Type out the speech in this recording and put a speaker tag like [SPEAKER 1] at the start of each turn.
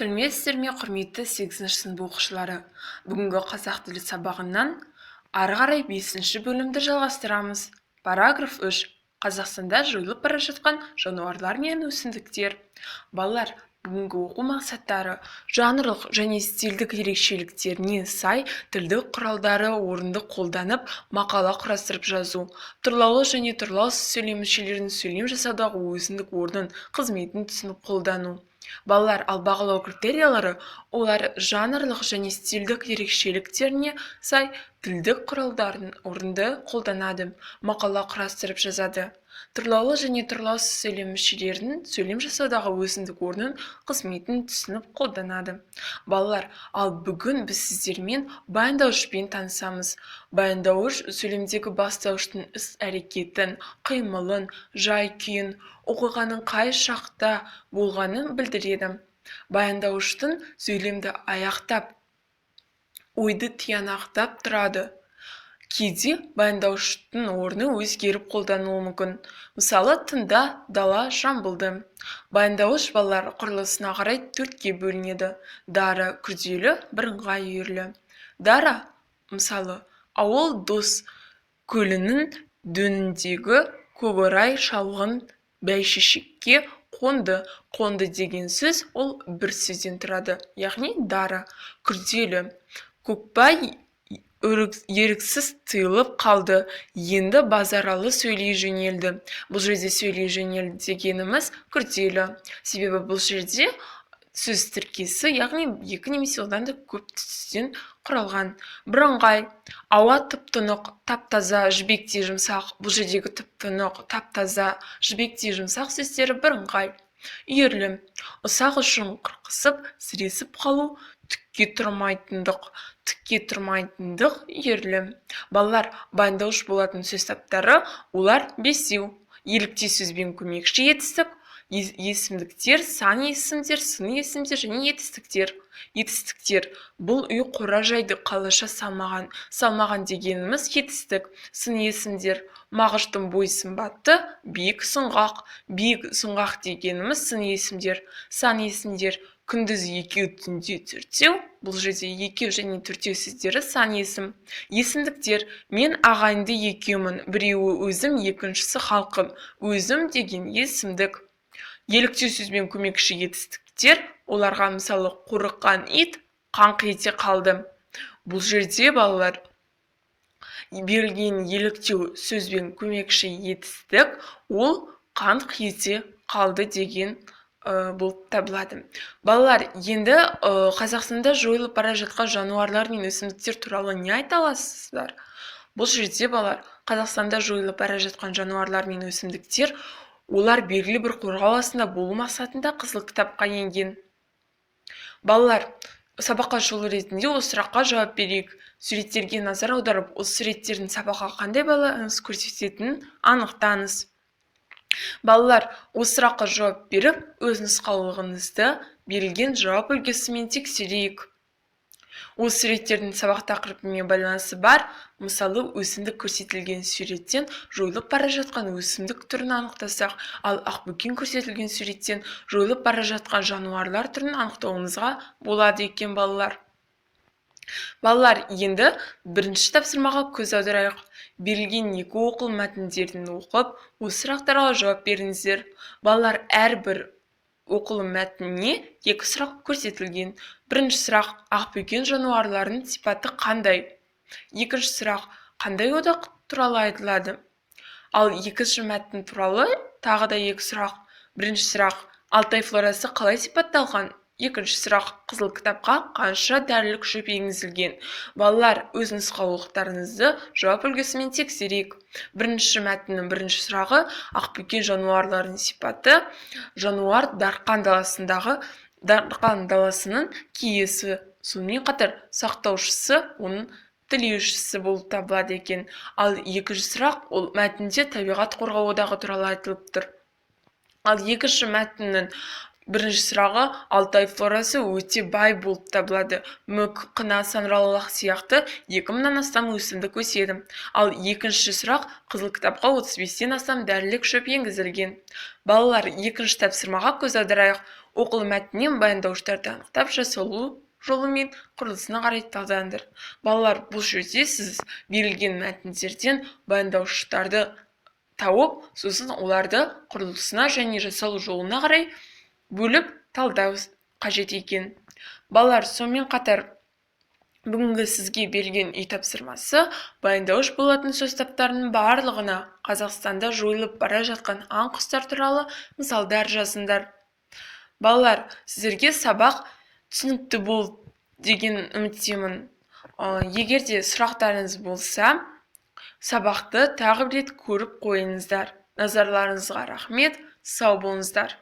[SPEAKER 1] Сәлеметсіздер ме, құрметті 8-ші сынып оқушылары. Бүгінгі қазақ тілі сабағынан ары қарай 5-ші бөлімді жалғастырамыз. Параграф 3. Қазақстанда жойылып бара жатқан жануарлар мен өсімдіктер. Балалар, бүгінгі оқу мақсаттары жанрлық және стильдік ерекшеліктеріне сай тілдік құралдары орынды қолданып мақала құрастырып жазу, тұрлаулы және тұрлаусыз сөйлем мүшелерінің сөйлем жасаудағы өзіндік орнын, қызметін түсініп қолдану. Балалар, ал бағалау критериялары олар жанрлық және стильдік ерекшеліктеріне сай тілдік құралдарын орынды қолданады, мақала құрастырып жазады. Тұрлаулы және тұрлаусыз сөйлем мүшелерінің сөйлем жасаудағы өзіндік орнын, қызметін түсініп қолданады. Балалар, ал бүгін біз сіздермен баяндауышпен танысамыз. Баяндауыш сөйлемдегі бастауыштың іс-әрекетін, қимылын, жай-күйін, оқиғаның қай шақта болғанын білдіреді. Баяндауыштың сөйлемді аяқтап, ойды тиянақтап тұрады. Кейде баяндауыштың орны өзгеріп қолданылуы мүмкін. Мысалы, тыңда, дала, жамбылды. Баяндауыш балалар құрылысына қарай 4-ке бөлінеді. Дара, күрделі, бірыңғай үйірлі. Дара, мысалы, ауыл дос көлінің дөңіндегі көкорай шалғын бәйшешекке қонды. Қонды деген сөз ол бір сөзден тұрады, яғни дара. Күрделі, көкбай еріксіз тыйылып қалды. Енді Базаралы сөйлей жөнелді. Бұл жерде сөйлей жөнелді дегеніміз күрделі. Себебі бұл жерде сөз тіркесі, яғни екі немесе одан да көп сөзден құралған. Бірыңғай, ауа тып-тұнық, тап-таза, жібектей жұмсақ. Бұл жердегі тып-тұнық, тап-таза, жібектей жұмсақ сөздері бірыңғай. Үйірлі, ұсақ үшін қырқысып, сіресіп қалу, түкке тұрмайтындық. Түкке тұрмайтындық үйірлі. Балалар, баяндауыш болатын сөз таптары олар 5-еу. Еліктей сөзбен көмекші етістік, есімдіктер, сан есімдер, сын есімдер және етістіктер. Етістіктер бұл үй қора-жайды қалаша салмаған дегеніміз етістік. Сын есімдер Мағыштың бой сымбаты биік сұңғақ. Биік сұңғақ дегеніміз сын есімдер. Сан есімдер күндіз 2, түнде 4-еу. Бұл жерде 2 және 4-еу сөздері сан есім. Есімдіктер мен ағайынды екеумін, біреуі өзім, екіншісі халқым. Өзім деген есімдік. Еліктеу сөзбен көмекші етістіктер, оларға мысалы қорыққан ит қаңқ ете қалды. Бұл жерде балалар берілген еліктеу сөзбен көмекші етістік, ол қаңқ ете қалды деген болып табылады. Балалар, енді Қазақстанда жойылып бара жатқан жануарлар мен өсімдіктер туралы не айта аласыздар? Бұл жерде балалар, Қазақстанда жойылып бара жатқан жануарлар мен өсімдіктер олар белгілі бір қорғау астында болу мақсатында қызыл кітапқа енген. Балалар, сабаққа жол ретінде осы сұраққа жауап берейік. Суреттерге назар аударып, осы суреттердің сабаққа қандай байланыс көрсететінін анықтаңыз. Балалар, осы сұраққа жауап беріп, өз нұсқаулығыңызды берілген жауап үлгісімен тексерейік. Осы суреттердің сабақ тақырыбымен байланысы бар. Мысалы, өсімдік көрсетілген суреттен жойылып бара жатқан өсімдік түрін анықтасақ, ал ақбөкен көрсетілген суреттен жойылып бара жатқан жануарлар түрін анықтауымызға болады екен балалар. Балалар, енді бірінші тапсырмаға көз аударайық. Берілген 2 оқылым мәтіндерін оқып, осы сұрақтарға жауап беріңіздер. Балалар, әрбір оқылым мәтініне 2 сұрақ көрсетілген. Бірінші сұрақ, ақбөкен жануарларының сипаты қандай? Екінші сұрақ, қандай одақ туралы айтылады? Ал екінші мәтін туралы тағы да 2 сұрақ. Бірінші сұрақ, Алтай флорасы қалай сипатталған? Екінші сұрақ, қызыл кітапқа қанша дәрілік шөп енгізілген? Балалар, өз нұсқаулықтарыңызды жауап үлгісімен тексерейік. Бірінші мәтіннің бірінші сұрағы, ақбөкен жануарларының сипаты, жануар Дарқан даласының киесі, сонымен қатар сақтаушысы, оның тілеушісі болып табылады екен. Ал екінші сұрақ, ол мәтінде табиғат қорғау одағы туралы айтылып тұр. Ал екінші мәтіннің бірінші сұрағы, Алтай флорасы өте бай болып табылады. Мүк, қына, саңырауқұлақ сияқты 2000-нан астам өсімдік өседі. Ал екінші сұрақ, қызыл кітапқа 35-тен астам дәрілік шөп енгізілген. Балалар, екінші тапсырмаға көз аударайық. оқылы мәтіннен баяндауыштарды анықтап жасалу жолымен құрылысына қарай талдаңдар. Балалар, бұл жерде сіз берілген мәтіндерден баяндауыштарды тауып, сосын оларды құрылысына және жасалу жолына қарай бөліп талдау қажет екен. Балалар, сонымен қатар бүгінгі сізге берілген үй тапсырмасы баяндауыш болатын сөз таптарының барлығына Қазақстанда жойылып бара жатқан аң-құстар туралы мысалдар жазыңдар. Балалар, сіздерге сабақ түсінікті болды деген үміттемін. Егер де сұрақтарыңыз болса, сабақты тағы бір рет көріп қойыңыздар. Назарларыңызға рахмет, сау болыңыздар.